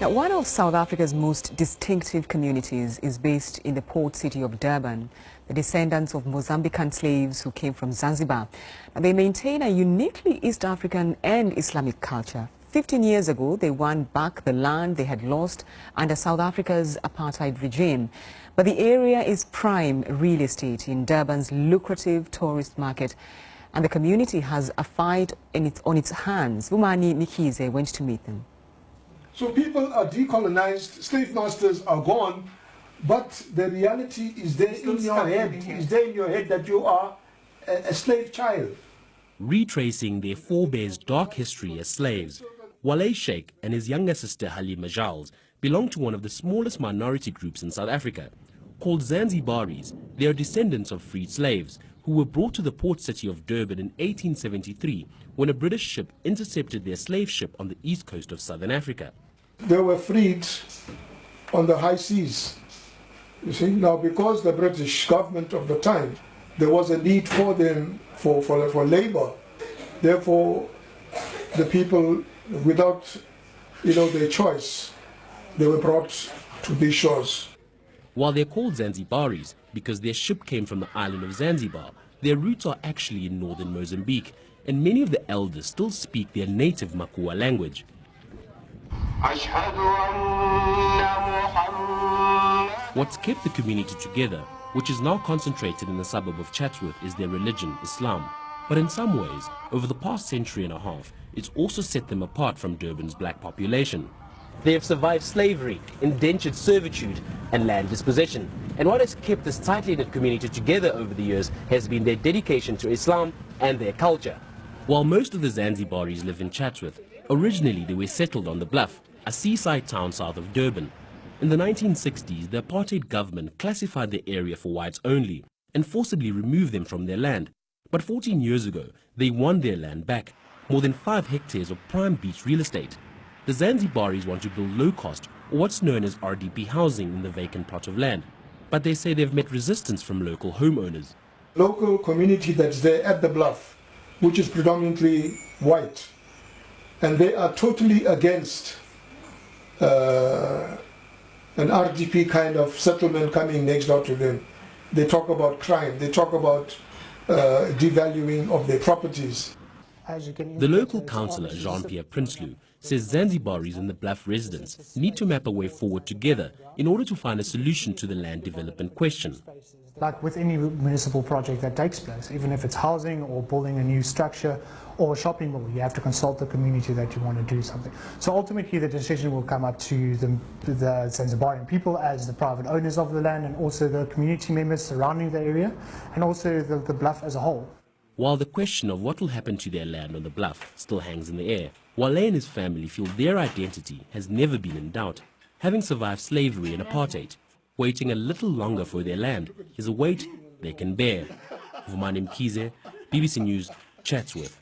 Now, one of South Africa's most distinctive communities is based in the port city of Durban, the descendants of Mozambican slaves who came from Zanzibar. Now, they maintain a uniquely East African and Islamic culture. 15 years ago, they won back the land they had lost under South Africa's apartheid regime. But the area is prime real estate in Durban's lucrative tourist market, and the community has a fight on its hands. Vumani Mikize went to meet them. So people are decolonized, slave masters are gone, but the reality is there in your head. Is there in your head that you are a slave child. Retracing their forebears' dark history as slaves, Wale Sheikh and his younger sister Halima Jals belong to one of the smallest minority groups in South Africa. Called Zanzibaris, they are descendants of freed slaves who were brought to the port city of Durban in 1873 when a British ship intercepted their slave ship on the east coast of southern Africa. They were freed on the high seas. You see, now because the British government of the time, there was a need for them for labor. Therefore, the people, without their choice, they were brought to these shores. While they're called Zanzibaris because their ship came from the island of Zanzibar, their roots are actually in northern Mozambique, and many of the elders still speak their native Makua language. What's kept the community together, which is now concentrated in the suburb of Chatsworth, is their religion, Islam. But in some ways, over the past century and a half, it's also set them apart from Durban's black population. They have survived slavery, indentured servitude and land dispossession. And what has kept this tightly knit community together over the years has been their dedication to Islam and their culture. While most of the Zanzibaris live in Chatsworth, originally they were settled on the Bluff, a seaside town south of Durban. In the 1960s, the apartheid government classified the area for whites only and forcibly removed them from their land. But 14 years ago, they won their land back, more than 5 hectares of prime beach real estate. The Zanzibaris want to build low-cost, or what's known as RDP housing in the vacant plot of land. But they say they've met resistance from local homeowners. Local community that's there at the Bluff, which is predominantly white, and they are totally against an RDP kind of settlement coming next door to them. They talk about crime, they talk about devaluing of their properties. The local councillor, Jean-Pierre Prinsloo, says Zanzibaris and the Bluff residents need to map a way forward together in order to find a solution to the land development question. Like with any municipal project that takes place, even if it's housing or building a new structure or a shopping mall, you have to consult the community that you want to do something. So ultimately the decision will come up to the Zanzibarian people as the private owners of the land, and also the community members surrounding the area, and also the Bluff as a whole. While the question of what will happen to their land on the Bluff still hangs in the air, Wale and his family feel their identity has never been in doubt. Having survived slavery and apartheid, waiting a little longer for their land is a weight they can bear. Vumani Mkize, BBC News, Chatsworth.